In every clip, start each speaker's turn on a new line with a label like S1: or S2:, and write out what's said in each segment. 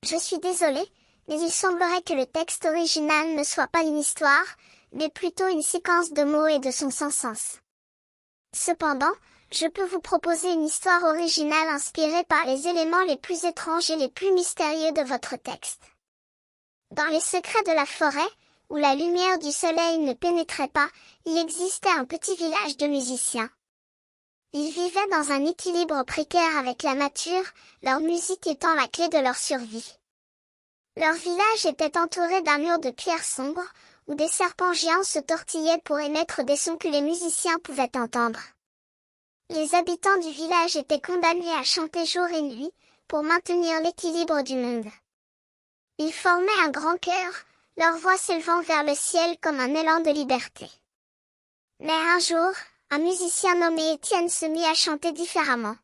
S1: Je suis désolé, mais il semblerait que le texte original ne soit pas une histoire, mais plutôt une séquence de mots et de sons sans sens. Cependant, je peux vous proposer une histoire originale inspirée par les éléments les plus étranges et les plus mystérieux de votre texte. Dans les secrets de la forêt, où la lumière du soleil ne pénétrait pas, il existait un petit village de musiciens. Ils vivaient dans un équilibre précaire avec la nature, leur musique étant la clé de leur survie. Leur village était entouré d'un mur de pierre sombre, où des serpents géants se tortillaient pour émettre des sons que les musiciens pouvaient entendre. Les habitants du village étaient condamnés à chanter jour et nuit, pour maintenir l'équilibre du monde. Ils formaient un grand chœur, leur voix s'élevant vers le ciel comme un élan de liberté. Mais un jour, un musicien nommé Étienne se mit à chanter différemment.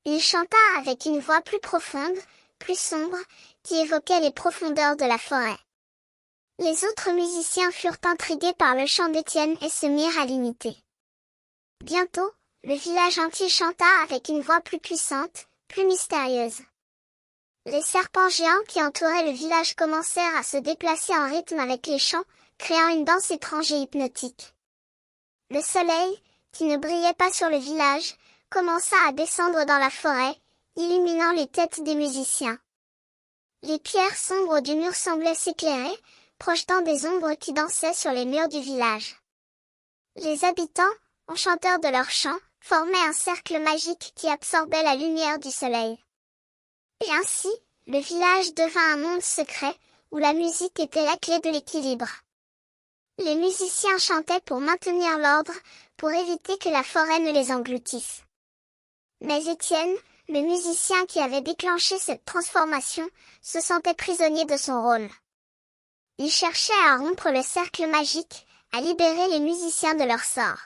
S1: Il chanta avec une voix plus profonde, plus sombre, qui évoquait les profondeurs de la forêt. Les autres musiciens furent intrigués par le chant d'Étienne et se mirent à l'imiter. Bientôt, le village entier chanta avec une voix plus puissante, plus mystérieuse. Les serpents géants qui entouraient le village commencèrent à se déplacer en rythme avec les chants, créant une danse étrange et hypnotique. Le soleil, qui ne brillait pas sur le village, commença à descendre dans la forêt, illuminant les têtes des musiciens. Les pierres sombres du mur semblaient s'éclairer, projetant des ombres qui dansaient sur les murs du village. Les habitants, enchanteurs de leurs chants, formaient un cercle magique qui absorbait la lumière du soleil. Et ainsi, le village devint un monde secret, où la musique était la clé de l'équilibre. Les musiciens chantaient pour maintenir l'ordre, pour éviter que la forêt ne les engloutisse. Mais Étienne, le musicien qui avait déclenché cette transformation, se sentait prisonnier de son rôle. Il cherchait à rompre le cercle magique, à libérer les musiciens de leur sort.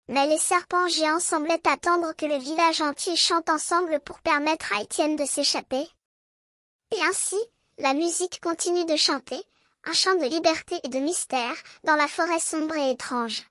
S1: Mais les serpents géants semblaient attendre que le village entier chante ensemble pour permettre à Étienne de s'échapper. Et ainsi, la musique continue de chanter, un chant de liberté et de mystère, dans la forêt sombre et étrange.